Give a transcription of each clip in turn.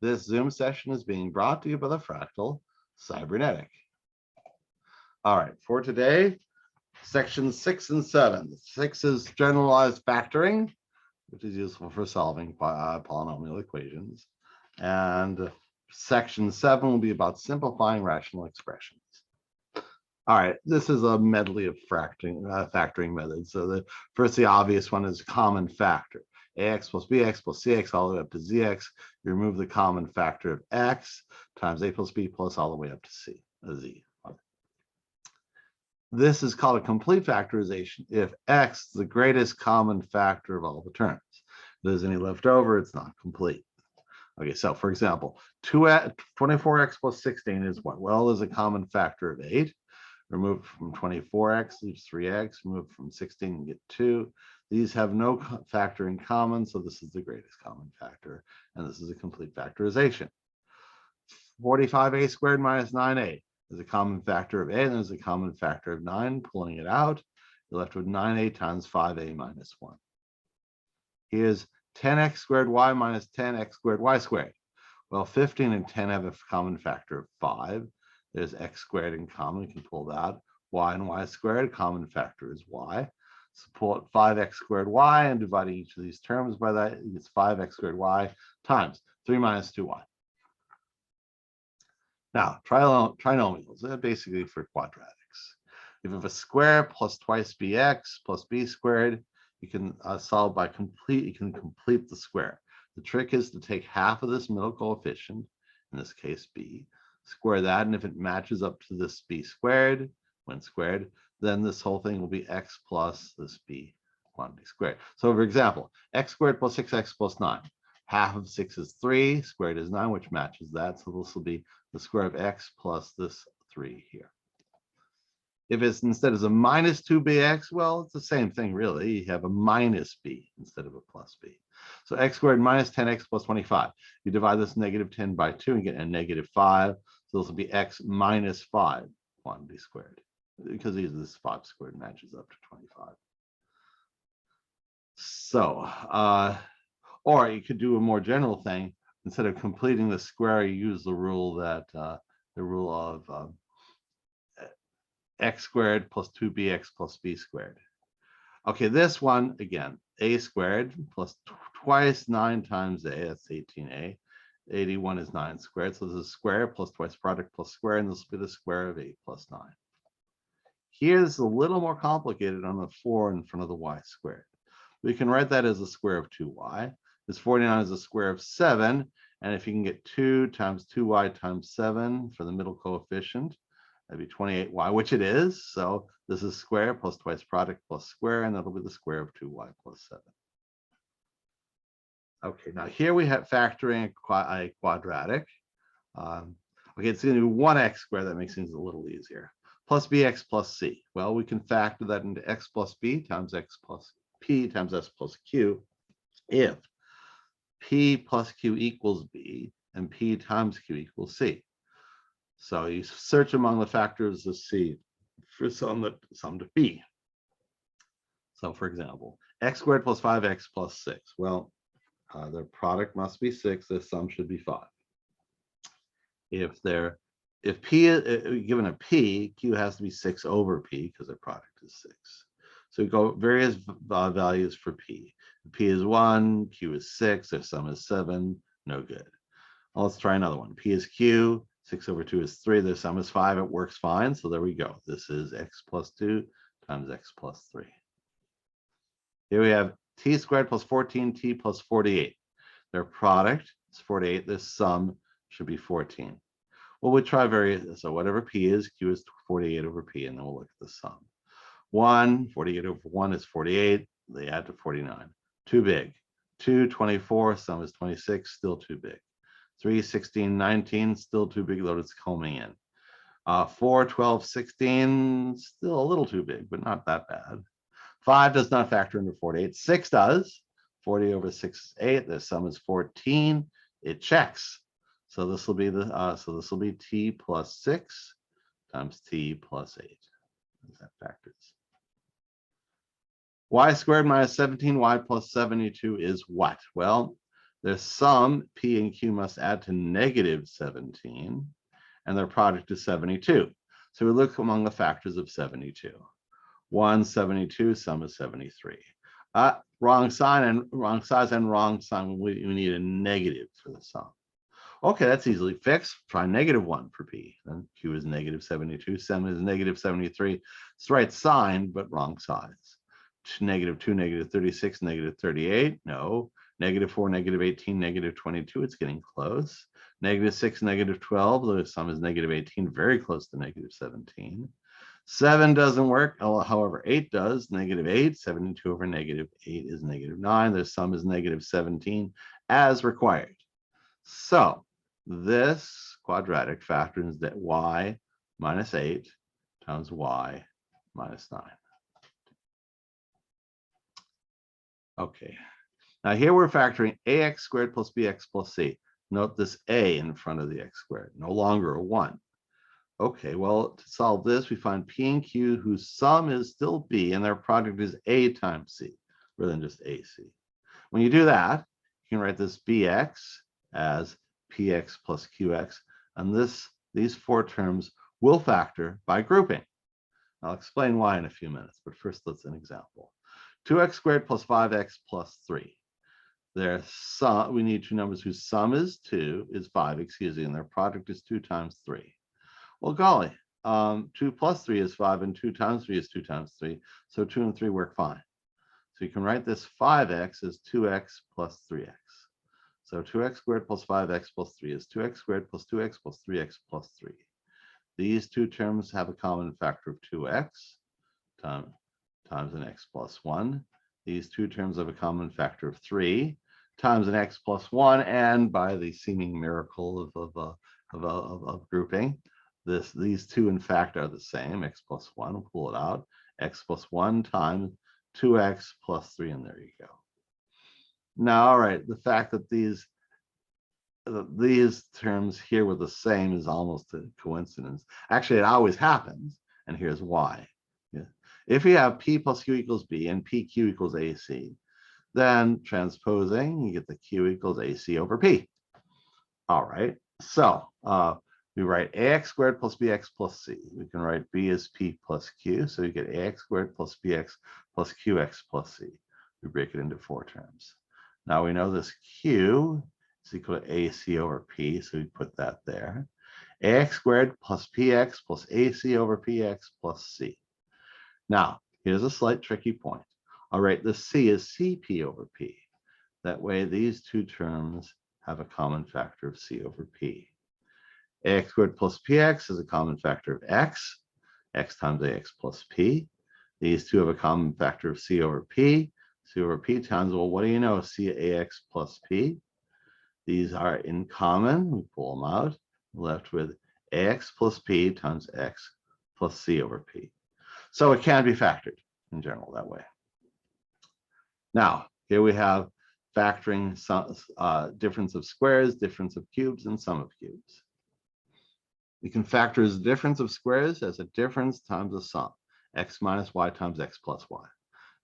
This Zoom session is being brought to you by the Fractal Cybernetic. All right, for today, sections 6 and 7. 6 is generalized factoring, which is useful for solving polynomial equations. And section 7 will be about simplifying rational expressions. All right, this is a medley of factoring methods. So the obvious one is common factor. Ax plus bx plus cx all the way up to zx. You remove the common factor of x times a plus b plus all the way up to z. This is called a complete factorization if x is the greatest common factor of all the terms. If there's any left over, it's not complete. Okay, so for example, 24x plus 16 is what? Well, there's a common factor of 8. Remove from 24x, leaves 3x. Remove from 16 and get 2. These have no factor in common, so this is the greatest common factor, and this is a complete factorization. 45a squared minus 9a is a common factor of a, and there's a common factor of 9. Pulling it out, you're left with 9a times 5a minus 1. Here's 10x squared y minus 10x squared y squared. Well, 15 and 10 have a common factor of 5. There's x squared in common. You can pull that. Y and y squared, common factor is y. Support 5x squared y and dividing each of these terms by that, it's 5x squared y times 3 minus 2y. Now, trinomials, they're basically for quadratics. If you have a square plus twice bx plus b squared, you can solve by you can complete the square. The trick is to take half of this middle coefficient, in this case b, square that, and if it matches up to this b squared, when squared, then this whole thing will be x plus this b quantity squared. So for example, x squared plus 6x plus 9. Half of 6 is 3, squared is 9, which matches that. So this will be the square of x plus this 3 here. If it's instead of a minus 2bx, well, it's the same thing, really. You have a minus b instead of a plus b. So x squared minus 10x plus 25. You divide this negative 10 by 2 and get a negative 5. So this will be x minus 5 quantity squared, because this 5 squared matches up to 25. So, or you could do a more general thing. Instead of completing the square, you use the rule that the rule of x squared plus 2bx plus b squared. Okay, this one, again, a squared plus twice 9 times a, that's 18a. 81 is 9 squared, so this is square plus twice product plus square, and this will be the square of 8 plus 9. Here's a little more complicated on the 4 in front of the y squared. We can write that as the square of 2y. This 49 is the square of 7, and if you can get 2 times 2y times 7 for the middle coefficient, that'd be 28y, which it is. So this is square plus twice product plus square, and that'll be the square of 2y plus 7. Okay, now here we have factoring a quadratic. Okay, it's going to be 1x squared. That makes things a little easier. Plus bx plus c. Well, we can factor that into x plus b times x plus p times s plus q if p plus q equals b and p times q equals c. So you search among the factors of c for some that sum to b. So for example, x squared plus 5x plus 6. Well, their product must be 6. Their sum should be 5. If p given a p, q has to be 6 over p because their product is 6. So we go various values for p. If p is 1, q is 6, their sum is 7. No good. Well, let's try another one. P is q, 6 over 2 is 3. Their sum is 5. It works fine. So there we go. This is x plus 2 times x plus 3. Here we have t squared plus 14t plus 48. Their product is 48. This sum should be 14. Well, we try various. So whatever p is, q is 48 over p, and then we'll look at the sum. 48 over 1 is 48. They add to 49. Too big. 2, 24, sum is 26, still too big. 3, 16, 19, still too big, though it's coming in. 4, 12, 16, still a little too big, but not that bad. 5 does not factor into 48. 6 does. 40 over 6 is 8. The sum is 14. It checks. So this will be t plus 6 times t plus 8. That factors. Y squared minus 17y plus 72 is what? Well, their sum, P and Q, must add to negative 17, and their product is 72. So we look among the factors of 72. 1, 72, sum is 73. Wrong sign and wrong size and wrong sign. We need a negative for the sum. Okay, that's easily fixed. Try -1 for P. Then Q is -72, sum is -73. It's the right sign, but wrong size. -2, -36, -38. No. -4, -18, -22. It's getting close. -6, -12. The sum is -18, very close to -17. 7 doesn't work. However, 8 does. -8, 72 over -8 is -9. The sum is -17 as required. So this quadratic factor is that y minus 8 times y minus 9. Okay. Now here we're factoring ax squared plus bx plus c. Note this a in front of the x squared, no longer a 1. Okay, well, to solve this, we find P and Q whose sum is still B and their product is A times C, rather than just AC. When you do that, you can write this BX as PX plus QX, and these 4 terms will factor by grouping. I'll explain why in a few minutes, but first let's an example. 2x squared plus 5x plus 3. Their sum, we need 2 numbers whose sum is 5, excuse me, and their product is 2 times 3. Well, golly, 2 plus 3 is 5, and 2 times 3 is 2 times 3. So 2 and 3 work fine. So you can write this 5x as 2x plus 3x. So 2x squared plus 5x plus 3 is 2x squared plus 2x plus 3x plus 3. These 2 terms have a common factor of 2x times an x plus 1. These 2 terms have a common factor of 3 times an x plus 1. And by the seeming miracle of grouping, these 2 in fact are the same. X plus 1, we'll pull it out. X plus 1 times 2x plus 3, and there you go. Now, all right, the fact that these terms here were the same is almost a coincidence. Actually, it always happens, and here's why. Yeah. If we have P plus Q equals B and PQ equals AC, then transposing, you get the Q equals AC over P. All right, so we write ax squared plus bx plus c. We can write b as p plus q, so you get ax squared plus bx plus qx plus c. We break it into 4 terms. Now we know this q is equal to ac over p, so we put that there. Ax squared plus px plus ac over px plus c. Now, here's a slight tricky point. I'll write the c as cp over p. That way, these 2 terms have a common factor of c over p. Ax squared plus px is a common factor of x times ax plus p. These 2 have a common factor of c over p times, well, what do you know, c ax plus p. These are in common, we pull them out, left with ax plus p times x plus c over p. So it can be factored in general that way. Now, here we have factoring difference of squares, difference of cubes, and sum of cubes. We can factor as difference of squares as a difference times a sum, x minus y times x plus y.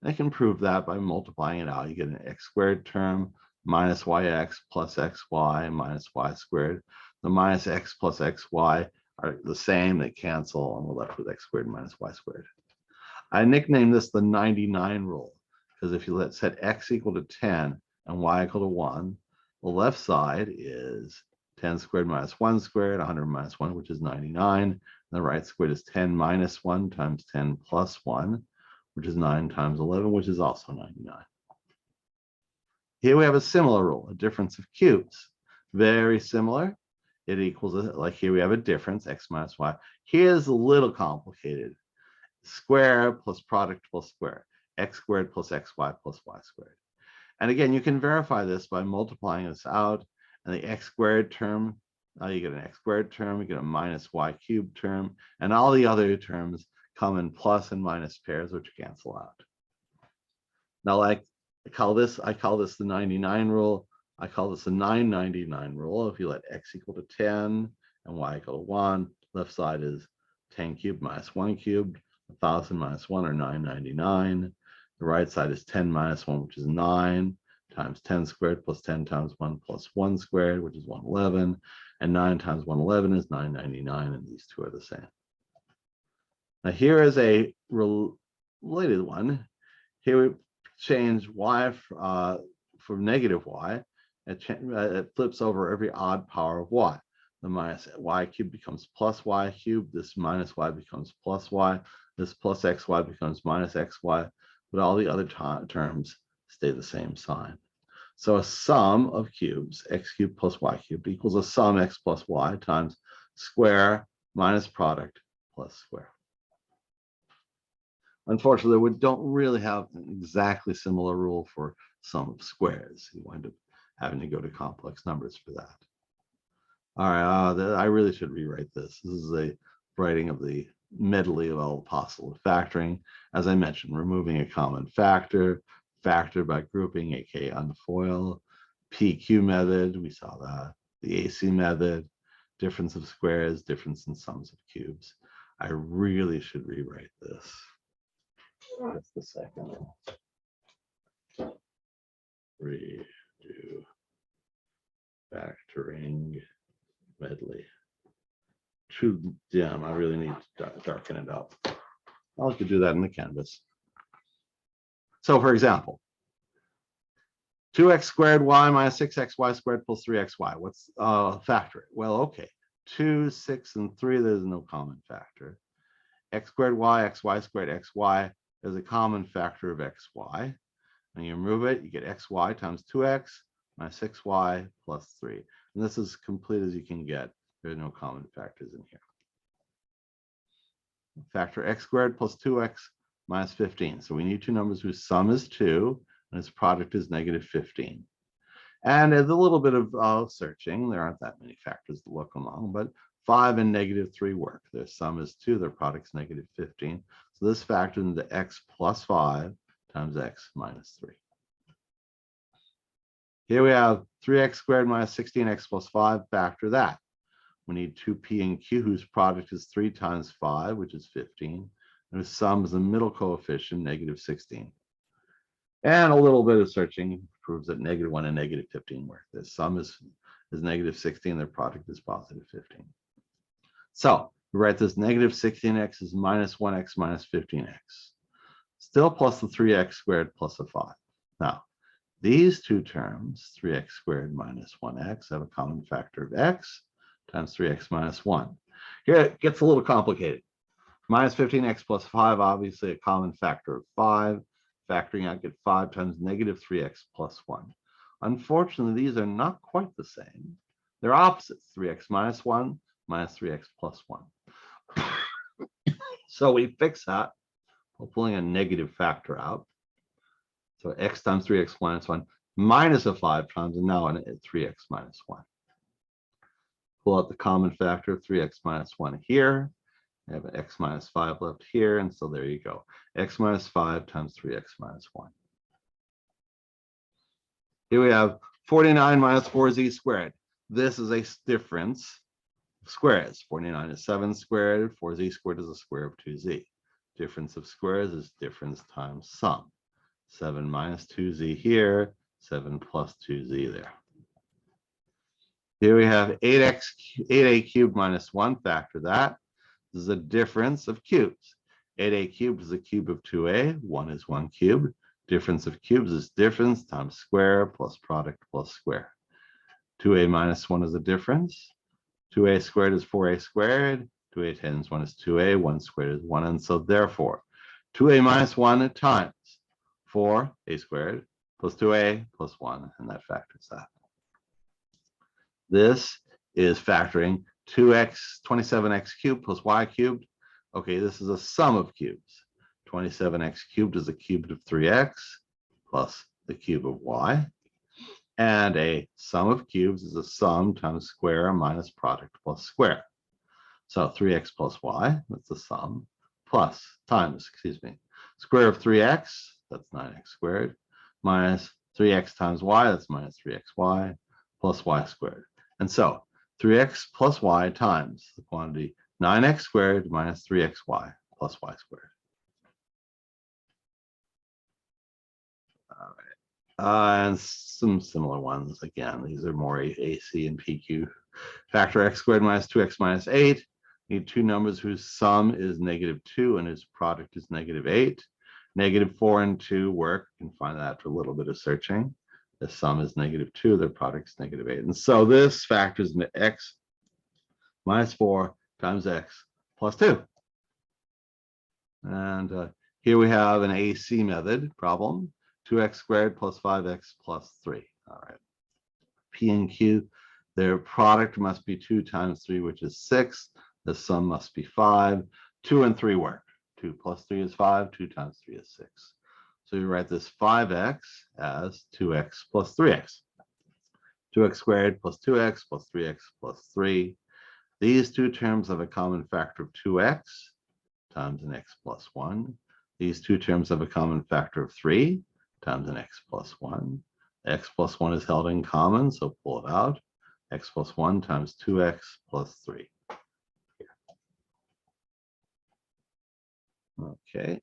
And I can prove that by multiplying it out. You get an x squared term minus yx plus xy minus y squared. The minus x plus xy are the same, they cancel, and we're left with x squared minus y squared. I nicknamed this the 99 rule, because if you set x equal to 10 and y equal to 1, the left side is 10 squared minus 1 squared, 100 minus 1, which is 99. And the right squared is 10 minus 1 times 10 plus 1, which is 9 times 11, which is also 99. Here we have a similar rule, a difference of cubes. Very similar. It equals, like here we have a difference, x minus y. Here's a little complicated. Square plus product plus square, x squared plus xy plus y squared. And again, you can verify this by multiplying this out. And the x squared term, you get an x squared term, you get a minus y cubed term, and all the other terms come in plus and minus pairs, which cancel out. Now, like I call this the 99 rule. I call this the 999 rule. If you let x equal to 10 and y equal to 1, left side is 10 cubed minus 1 cubed, 1,000 minus 1 or 999. The right side is 10 minus 1, which is 9. times 10 squared plus 10 times 1 plus 1 squared, which is 111. And 9 times 111 is 999, and these two are the same. Now here is a related one. Here we change y for negative y. It flips over every odd power of y. The minus y cubed becomes plus y cubed. This minus y becomes plus y. This plus xy becomes minus xy. But all the other terms stay the same sign. So a sum of cubes, x cubed plus y cubed, equals a sum x plus y times square minus product plus square. Unfortunately, we don't really have an exactly similar rule for sum of squares. You wind up having to go to complex numbers for that. All right, I really should rewrite this. This is a writing of the medley of all possible factoring. As I mentioned, removing a common factor, factor by grouping, aka unfoil, PQ method, we saw that, the AC method, difference of squares, difference in sums of cubes. I really should rewrite this. That's the second one. Redo factoring medley. Too dim. I really need to darken it up. I'll have do that in the canvas. So for example, 2x squared y minus 6xy squared plus 3xy. What's factor it? Well, okay. 2, 6, and 3, there's no common factor. X squared y, xy squared xy is a common factor of xy. When you remove it, you get xy times 2x minus 6y plus 3. And this is as complete as you can get. There are no common factors in here. Factor x squared plus 2x minus 15. So we need two numbers whose sum is 2 and its product is negative 15. And as a little bit of searching, there aren't that many factors to look among, but 5 and negative 3 work. Their sum is 2, their product's negative 15. So this factors into x plus 5 times x minus 3. Here we have 3x squared minus 16x plus 5, factor that. We need 2p and q, whose product is 3 times 5, which is 15. And whose sum is the middle coefficient, negative 16. And a little bit of searching proves that negative 1 and negative 15 work. Their sum is negative 16, their product is positive 15. So we write this negative 16x is minus 1x minus 15x. Still plus the 3x squared plus a 5. Now, these two terms, 3x squared minus 1x, have a common factor of x times 3x minus 1. Here it gets a little complicated. Minus 15x plus 5, obviously a common factor of 5. Factoring out, get 5 times negative 3x plus 1. Unfortunately, these are not quite the same. They're opposites, 3x minus 1 minus 3x plus 1. So we fix that by pulling a negative factor out. So x times 3x minus 1 minus a 5 times, and now 3x minus 1. Pull out the common factor of 3x minus 1 here. I have an x minus 5 left here, and so there you go. X minus 5 times 3x minus 1. Here we have 49 minus 4z squared. This is a difference of squares. 49 is 7 squared. 4z squared is the square of 2z. Difference of squares is difference times sum. 7 minus 2z here, 7 plus 2z there. Here we have 8a cubed minus 1, factor that. This is a difference of cubes. 8a cubed is a cube of 2a, 1 is 1 cubed. Difference of cubes is difference times square plus product plus square. 2a minus 1 is a difference. 2a squared is 4a squared. 2a times 1 is 2a, 1 squared is 1, and so therefore 2a minus 1 times 4a squared plus 2a plus 1, and that factors that. This is factoring 27x cubed plus y cubed. Okay, this is a sum of cubes. 27x cubed is a cube of 3x plus the cube of y. And a sum of cubes is a sum times square minus product plus square. So 3x plus y, that's the sum, plus times, square of 3x, that's 9x squared, minus 3x times y, that's minus 3xy, plus y squared. And so 3x plus y times the quantity 9x squared minus 3xy plus y squared. All right. And some similar ones. Again, these are more AC and PQ. Factor x squared minus 2x minus 8. Need two numbers whose sum is -2 and whose product is -8. -4 and 2 work. You can find that after a little bit of searching. The sum is -2, their product is -8. And so this factors into x minus 4 times x plus 2. And here we have an AC method problem. 2x squared plus 5x plus 3. All right. P and Q, their product must be 2 times 3, which is 6. The sum must be 5. 2 and 3 work. 2 plus 3 is 5. 2 times 3 is 6. So you write this 5x as 2x plus 3x. 2x squared plus 2x plus 3x plus 3. These two terms have a common factor of 2x times an x plus 1. These two terms have a common factor of 3 times an x plus 1. X plus 1 is held in common, so pull it out. X plus 1 times 2x plus 3. Okay.